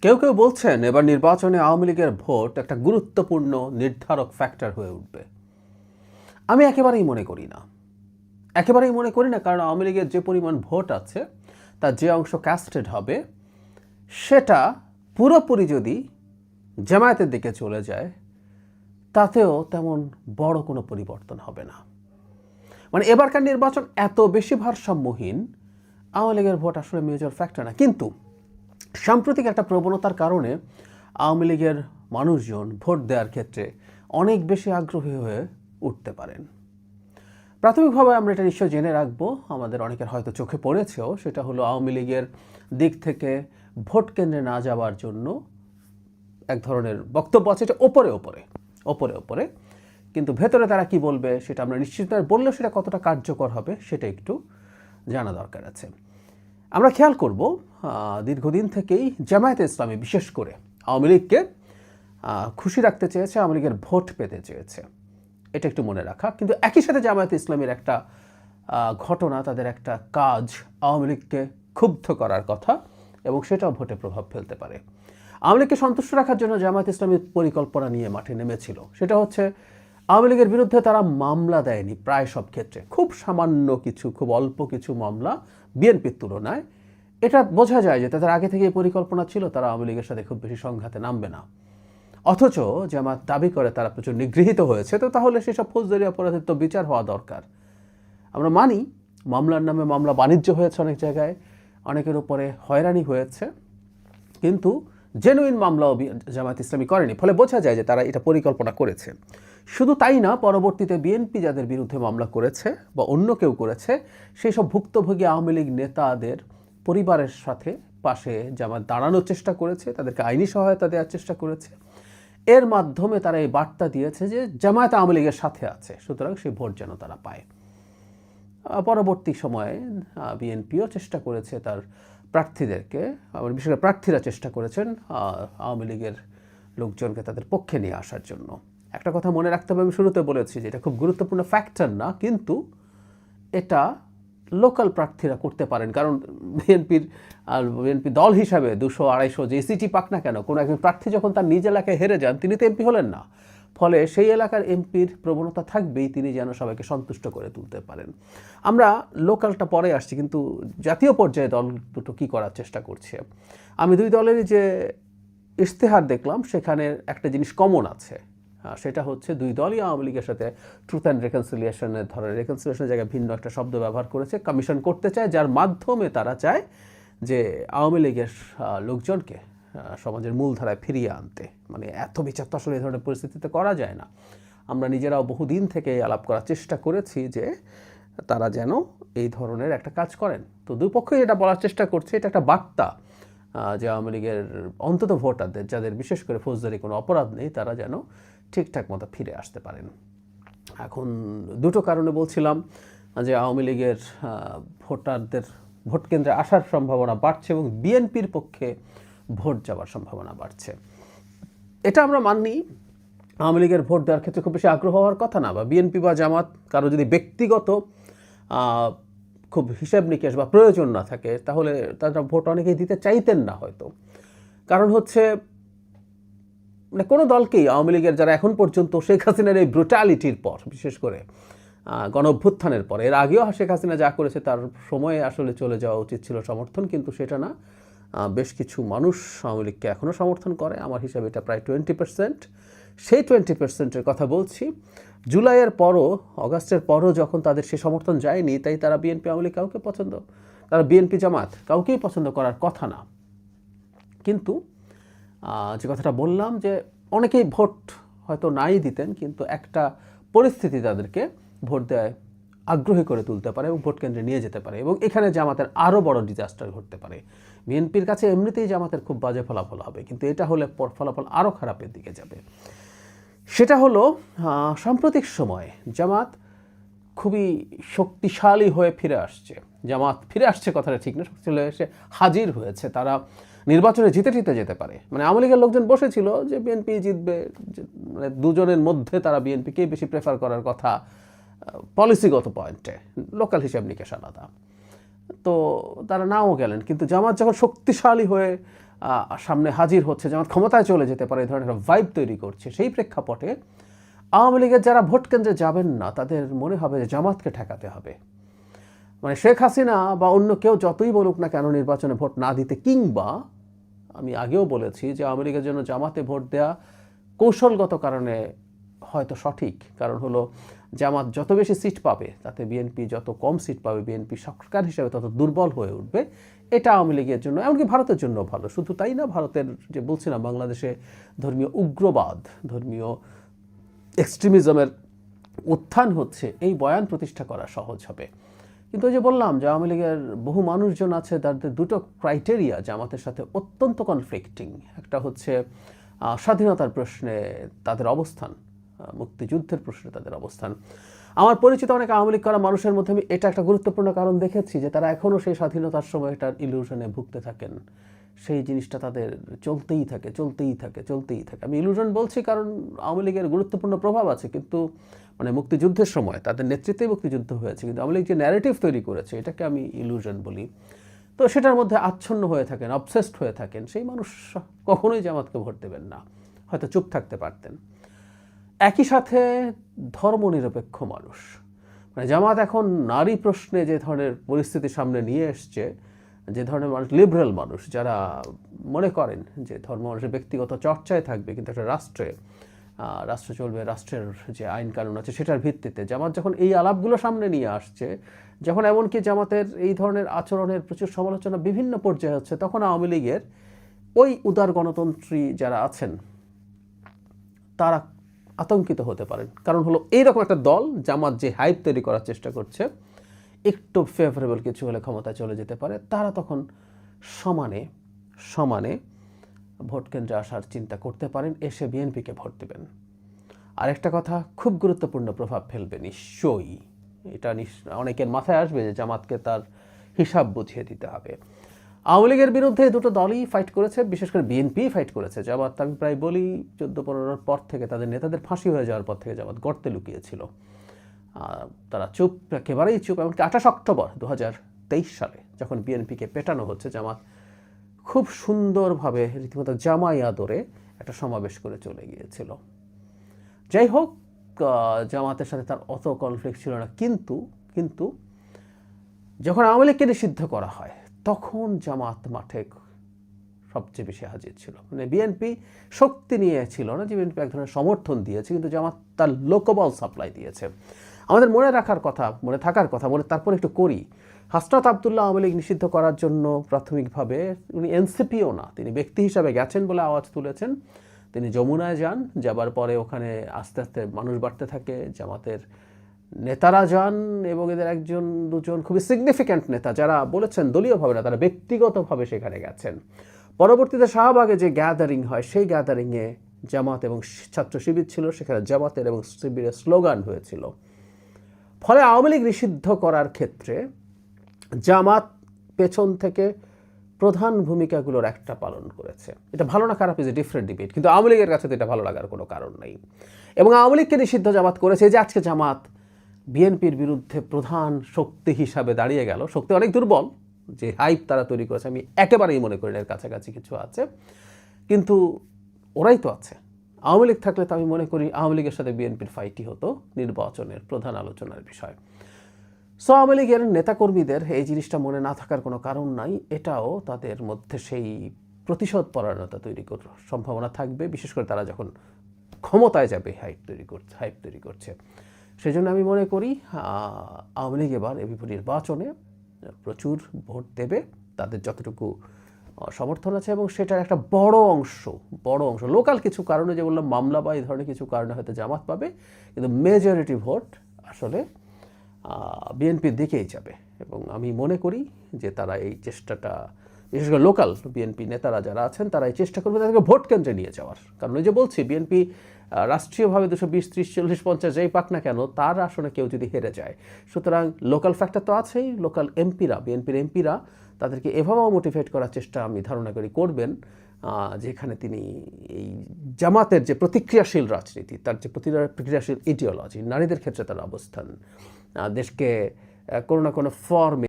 কেউ কেউ বলছেন এবার নির্বাচনে আওয়ামী লীগের ভোট একটা গুরুত্বপূর্ণ নির্ধারক ফ্যাক্টর হয়ে উঠবে। আমি একেবারেই মনে করি না, কারণ আওয়ামী লীগের যে পরিমাণ ভোট আছে তার যে অংশ কাস্টেড হবে সেটা পুরোপুরি যদি জামায়াতের দিকে চলে যায় তাতেও তেমন বড় কোনো পরিবর্তন হবে না। মানে এবারকার নির্বাচন এত বেশি ভারসাম্যহীন, আওয়ামী লীগের ভোট আসলে মেজর ফ্যাক্টর না। কিন্তু সাম্প্রতিক একটা প্রবণতার কারণে আওয়ামী লীগের মানুষজন ভোট দেওয়ার ক্ষেত্রে অনেক বেশি আগ্রহী হয়ে উঠতে পারেন। প্রাথমিকভাবে আমরা এটা নিশ্চয় জেনে রাখবো, আমাদের অনেকের হয়তো চোখে পড়েছেও, সেটা হলো আওয়ামী লীগের দিক থেকে ভোট কেন্দ্রে না যাওয়ার জন্য এক ধরনের বক্তব্য আছে, এটা ওপরে ওপরে, কিন্তু ভেতরে তারা কি বলবে সেটা আমরা নিশ্চিত নয়। বললেও সেটা কতটা কার্যকর হবে সেটা একটু জানা দরকার আছে। আমরা খেয়াল করব দীর্ঘদিন থেকেই জামায়াতে ইসলামী বিশেষ করে আওয়ামী লীগকে খুশি রাখতে চেয়েছে, আওয়ামী লীগের ভোট পেতে চেয়েছে, এটা একটু মনে রাখা। কিন্তু একই সাথে জামায়াতে ইসলামীর একটা ঘটনা, তাদের একটা কাজ আওয়ামী লীগকে ক্ষুব্ধ করার কথা, এবং সেটাও ভোটে প্রভাব ফেলতে পারে। আওয়ামী লীগকে সন্তুষ্ট রাখার জন্য জামায়াতে ইসলামীর পরিকল্পনা নিয়ে মাঠে নেমেছিল। সেটা হচ্ছে আওয়ামী লীগের বিরুদ্ধে তারা মামলা দেয়নি প্রায় সব ক্ষেত্রে, খুব সামান্য কিছু, খুব অল্প কিছু মামলা বিএনপির তুলনায়। এটা বোঝা যায় যে তাদের আগে থেকেই পরিকল্পনা ছিল তারা আওয়ামী লীগের সাথে খুব বেশি সংঘাতে নামবে না। অথচ জামায়াত দাবি করে তারা প্রচুর নিগৃহীত হয়েছে, তো তাহলে সেসব ফৌজদারি অপরাধের তো বিচার হওয়া দরকার। আমরা মানি মামলার নামে মামলা বাণিজ্য হয়েছে অনেক জায়গায়, অনেকের উপরে হয়রানি হয়েছে, কিন্তু জেনুইন মামলাও জামায়াত ইসলামী করেনি। ফলে বোঝা যায় যে তারা এটা পরিকল্পনা করেছে। শুধু তাই না, পরবর্তীতে বিএনপি যাদের বিরুদ্ধে মামলা করেছে বা অন্য কেউ করেছে, সেই সব ভুক্তভোগী আওয়ামী লীগ নেতাদের পরিবারের সাথে পাশে জামায়াত দাঁড়ানোর চেষ্টা করেছে, তাদেরকে আইনি সহায়তা দেওয়ার চেষ্টা করেছে। এর মাধ্যমে তারা এই বার্তা দিয়েছে যে জামায়াত আওয়ামী লীগের সাথে আছে, সুতরাং সেই ভোট যেন তারা পায়। পরবর্তী সময়ে বিএনপিও চেষ্টা করেছে তার প্রার্থীদেরকে, বিশেষ করে প্রার্থীরা চেষ্টা করেছেন আওয়ামী লীগের লোকজনকে তাদের পক্ষে নিয়ে আসার জন্য। একটা কথা মনে রাখতে হবে, আমি শুরুতে বলেছি যে এটা খুব গুরুত্বপূর্ণ ফ্যাক্টর না, কিন্তু এটা লোকাল প্রার্থীরা করতে পারেন। কারণ বিএনপি দল হিসাবে 200-250 যে সিটি পাক না কেন, কোনো একজন প্রার্থী যখন তার নিজ এলাকায় হেরে যান, তিনি তো এমপি হলেন না। ফলে সেই এলাকার এমপির প্রবণতা থাকবেই তিনি যেন সবাইকে সন্তুষ্ট করে তুলতে পারেন। আমরা লোকালটা পরে আসছি, কিন্তু জাতীয় পর্যায়ে দল দুটো কী করার চেষ্টা করছে। আমি দুই দলেরই যে ইশতেহার দেখলাম সেখানে একটা জিনিস কমন আছে, সেটা হচ্ছে দুই দলই আওয়ামী লীগের সাথে ট্রুথ অ্যান্ড রেকনসিলিয়েশনের ধরনের, রেকনসিলিয়েশনের জায়গায় ভিন্ন একটা শব্দ ব্যবহার করেছে, কমিশন করতে চায়, যার মাধ্যমে তারা চায় যে আওয়ামী লীগের লোকজনকে সমাজের মূলধারায় ফিরিয়ে আনতে। মানে এত বিচার তো আসলে এই ধরনের পরিস্থিতিতে করা যায় না। আমরা নিজেরাও বহুদিন থেকে আলাপ করার চেষ্টা করেছি যে তারা যেন এই ধরনের একটা কাজ করেন। তো দুই পক্ষই এটা বলার চেষ্টা করছে, এটা একটা বার্তা যে আওয়ামী লীগের অন্তত ভোটারদের, যাদের বিশেষ করে ফৌজদারি কোনো অপরাধ নেই, তারা যেন ঠিকঠাক মতো ফিরে আসতে পারেন। এখন দুটো কারণে বলছিলাম যে আওয়ামী লীগের ভোটারদের ভোট কেন্দ্রে আসার সম্ভাবনা বাড়ছে এবং বিএনপির পক্ষে ভোট যাওয়ার সম্ভাবনা বাড়ছে। এটা আমরা মানি, আওয়ামী লীগের ভোট দেওয়ার ক্ষেত্রে খুব বেশি আগ্রহ হওয়ার কথা না, বা বিএনপি বা জামাত কারো যদি ব্যক্তিগত খুব হিসাব নিকেশ বা প্রয়োজন না থাকে, তাহলে তারা ভোট অনেকেই দিতে চাইতেন না হয়তো। কারণ হচ্ছে মানে কোনো দলকেই, আওয়ামী লীগের যারা এখন পর্যন্ত শেখ হাসিনার এই ব্রুটালিটির পর, বিশেষ করে গণঅভ্যুত্থানের পর, এর আগেও শেখ হাসিনা যা করেছে তার সময়ে আসলে চলে যাওয়া উচিত ছিল সমর্থন, কিন্তু সেটা না। বেশ কিছু মানুষ আওয়ামী লীগকে এখনও সমর্থন করে, আমার হিসাবে এটা প্রায় 20%। সেই 20%-এর কথা বলছি। জুলাইয়ের পরও, অগাস্টের পরও যখন তাদের সে সমর্থন যায়নি, তাই তারা বিএনপি আওয়ামী লীগ কাউকে তারা বিএনপি জামাত কাউকেই পছন্দ করার কথা না। কিন্তু যে কথাটা বললাম যে অনেকেই ভোট হয়তো নাই দিতেন, কিন্তু একটা পরিস্থিতি তাদেরকে ভোট দেয় আগ্রহী করে তুলতে পারে এবং ভোট কেন্দ্রে নিয়ে যেতে পারে, এবং এখানে জামাতের আরও বড় ডিজাস্টার ঘটতে পারে। বিএনপির কাছে এমনিতেই জামাতের খুব বাজে ফলাফল হবে, কিন্তু এটা হলে ফলাফল আরও খারাপের দিকে যাবে। সেটা হলো সাম্প্রতিক সময়ে জামাত খুবই শক্তিশালী হয়ে ফিরে আসছে। জামাত ফিরে আসছে কথাটা ঠিক না, শক্তিশালী এসে হাজির হয়েছে। তারা নির্বাচনে জিতে যেতে পারে। মানে আওয়ামী লীগের লোকজন বসেছিল যে বিএনপি জিতবে, মানে দুজনের মধ্যে তারা বিএনপিকেই বেশি প্রেফার করার কথা পলিসিগত পয়েন্টে, লোকাল হিসাব নিকেশ আলাদা। তো তারা নাও গেলেন, কিন্তু জামাত যখন শক্তিশালী হয়ে সামনে হাজির হচ্ছে, জামাত ক্ষমতায় চলে যেতে পারে, এই ধরনের একটা ভাইব তৈরি করছে। সেই প্রেক্ষাপটে আওয়ামী লীগের যারা ভোট কেন্দ্রে যাবেন না তাদের মনে হবে যে জামাতকে ঠেকাতে হবে। মানে শেখ হাসিনা বা অন্য কেউ যতই বলুক না কেন নির্বাচনে ভোট না দিতে, কিংবা আমি আগেও বলেছি যে আওয়ামী লীগের জন্য জামাতে ভোট দেওয়া কৌশলগত কারণে হয়তো সঠিক। কারণ হলো জামাত যত বেশি সিট পাবে তাতে বিএনপি যত কম সিট পাবে, বিএনপি সরকার হিসেবে তত দুর্বল হয়ে উঠবে। এটা আওয়ামী লীগের জন্য, এমনকি ভারতের জন্য ভালো। শুধু তাই না, ভারতের যে বলছিলাম বাংলাদেশে ধর্মীয় উগ্রবাদ, ধর্মীয় এক্সট্রিমিজমের উত্থান হচ্ছে, এই বয়ান প্রতিষ্ঠা করা সহজ হবে। কিন্তু ওই যে বললাম যে আওয়ামী লীগের বহু মানুষজন আছে তাদের দুটো ক্রাইটেরিয়া জামাতের সাথে অত্যন্ত কনফ্লিক্টিং। একটা হচ্ছে স্বাধীনতার প্রশ্নে তাদের অবস্থান, মুক্তিযুদ্ধের প্রশ্নে তাদের অবস্থান। আমার পরিচিত অনেক আওয়ামী লীগ করা মানুষের মধ্যে আমি এটা একটা গুরুত্বপূর্ণ কারণ দেখেছি যে তারা এখনও সেই স্বাধীনতার সময়টার ইলিউশনে ভুগতে থাকেন। সেই জিনিসটা তাদের চলতেই থাকে। আমি ইলিউশন বলছি কারণ আওয়ামী লীগের গুরুত্বপূর্ণ প্রভাব আছে, কিন্তু মানে মুক্তিযুদ্ধের সময় তাদের নেতৃত্বেই মুক্তিযুদ্ধ হয়েছে, কিন্তু আওয়ামী লীগ যে ন্যারেটিভ তৈরি করেছে এটাকে আমি ইলিউশন বলি। তো সেটার মধ্যে আচ্ছন্ন হয়ে থাকেন, অবসেসড হয়ে থাকেন, সেই মানুষ কখনোই জামাতকে ভোট দেবেন না, হয়তো চুপ থাকতে পারতেন। একই সাথে ধর্মনিরপেক্ষ মানুষ, মানে জামাত এখন নারী প্রশ্নে যে ধরনের পরিস্থিতি সামনে নিয়ে এসছে, যে ধরনের মানুষ, লিবারেল মানুষ যারা মনে করেন যে ধর্ম মানুষের ব্যক্তিগত চর্চায় থাকবে, কিন্তু একটা রাষ্ট্র চলবে, রাষ্ট্রের যে আইন কানুন আছে সেটার ভিত্তিতে, জামাত যখন এই আলাপগুলো সামনে নিয়ে আসছে, যখন এমনকি জামাতের এই ধরনের আচরণের প্রচুর সমালোচনা বিভিন্ন পর্যায়ে হচ্ছে, তখন আওয়ামী লীগের ওই উদার গণতন্ত্রী যারা আছেন তারা আতঙ্কিত হতে পারেন। কারণ হলো এইরকম একটা দল, জামাত যে হাইপ তৈরি করার চেষ্টা করছে, একটু ফেভারেবল কিছু হলে ক্ষমতায় চলে যেতে পারে, তারা তখন সমানে ভোট কেন্দ্রে আসার চিন্তা করতে পারেন, এসে বিএনপিকে ভোট দেবেন। আরেকটা কথা, খুব গুরুত্বপূর্ণ প্রভাব ফেলবে নিশ্চয়ই, এটা অনেকের মাথায় আসবে যে জামাতকে তার হিসাব বুঝিয়ে দিতে হবে। আওয়ামী লীগের বিরুদ্ধে দুটো দলই ফাইট করেছে, বিশেষ করে বিএনপি ফাইট করেছে। জামাত, আমি প্রায় বলি 14-15 পর থেকে, তাদের নেতাদের ফাঁসি হয়ে যাওয়ার পর থেকে জামাত গর্তে লুকিয়েছিল। তারা চুপ, একেবারেই চুপ। এমনকি 28 অক্টোবর 2023 সালে যখন বিএনপিকে পেটানো হচ্ছে, জামাত খুব সুন্দরভাবে রীতিমতো জামাই আদরে একটা সমাবেশ করে চলে গিয়েছিল। যাই হোক, জামাতের সাথে তার অত কনফ্লিক্ট ছিল না, কিন্তু যখন আওয়ামী লীগকে নিষিদ্ধ করা হয় তখন জামাত মাঠে সবচেয়ে বেশি হাজির ছিল। মানে বিএনপি শক্তি নিয়ে ছিল না, যে বিএনপি এক ধরনের সমর্থন দিয়েছে, কিন্তু জামাত তার লোকবল সাপ্লাই দিয়েছে। আমাদের মনে থাকার কথা, তারপর একটু করি। হাসনাত আবদুল্লাহ আওয়ামী লীগ নিষিদ্ধ করার জন্য প্রাথমিকভাবে উনি এনসিপিও না, তিনি ব্যক্তি হিসাবে গেছেন বলে আওয়াজ তুলেছেন। তিনি যমুনায় যান, যাবার পরে ওখানে আস্তে আস্তে মানুষ বাড়তে থাকে, জামাতের নেতারা যান, এবং এদের 1-2জন খুবই সিগনিফিক্যান্ট নেতা যারা বলেছেন দলীয়ভাবে না, তারা ব্যক্তিগতভাবে সেখানে গেছেন। পরবর্তীতে শাহবাগে যে গ্যাদারিং হয়, সেই গ্যাদারিংয়ে জামাত এবং ছাত্র শিবির ছিল, সেখানে জামাতের এবং শিবিরের স্লোগান হয়েছিল। ফলে আওয়ামী লীগ নিষিদ্ধ করার ক্ষেত্রে জামাত পেছন থেকে প্রধান ভূমিকাগুলোর একটা পালন করেছে। এটা ভালো না খারাপ ইজ এ ডিফারেন্ট ডিবেট, কিন্তু আওয়ামী লীগের কাছে তো এটা ভালো লাগার কোনো কারণ নেই। এবং আওয়ামী লীগকে নিষিদ্ধ জামাত করেছে, যে আজকে জামাত বিএনপির বিরুদ্ধে প্রধান শক্তি হিসাবে দাঁড়িয়ে গেল। শক্তি অনেক দুর্বল, যে হাইপ তারা তৈরি করেছে আমি একেবারেই মনে করি না এর কাছাকাছি কিছু আছে, কিন্তু ওরাই তো আছে। আওয়ামী লীগ থাকলে তো আমি মনে করি আওয়ামী লীগের সাথে বিএনপির ফাইটই হতো নির্বাচনের প্রধান আলোচনার বিষয়। সো আওয়ামী লীগের নেতাকর্মীদের এই জিনিসটা মনে না থাকার কোনো কারণ নাই। এটাও তাদের মধ্যে সেই প্রতিশোধ পরায়ণতা তৈরি করার সম্ভাবনা থাকবে, বিশেষ করে তারা যখন ক্ষমতায় যাবে হাইপ তৈরি করছে। সেই জন্য আমি মনে করি আওয়ামী লীগ এবার এবিপি নির্বাচনে প্রচুর ভোট দেবে, তাদের যতটুকু সমর্থন আছে, এবং সেটার একটা বড় অংশ লোকাল কিছু কারণে, যে বললাম মামলা বা এই ধরনের কিছু কারণে হয়তো জামাত পাবে, কিন্তু মেজরিটি ভোট আসলে বিএনপির দিকেই যাবে। এবং আমি মনে করি যে তারা এই চেষ্টাটা, বিশেষ করে লোকাল বিএনপি নেতারা যারা আছেন, তারা এই চেষ্টা করবে তাদেরকে ভোট কেন্দ্রে নিয়ে যাওয়ার। কারণ ওই যে বলছি, বিএনপি রাষ্ট্রীয়ভাবে 220, 30, 40, 50 যেই পাক না কেন, তার আসনে কেউ যদি হেরে যায়, সুতরাং লোকাল ফ্যাক্টর তো আছেই। লোকাল এমপিরা, বিএনপির এমপিরা তাদেরকে এভাবেও মোটিভেট করার চেষ্টা আমি ধারণা করি করবেন, যেখানে তিনি এই জামাতের যে প্রতিক্রিয়াশীল রাজনীতি, তার যে প্রতিক্রিয়াশীল ইডিওলজি, নারীদের ক্ষেত্রে তার অবস্থান, দেশকে কোনো না কোনো ফর্মে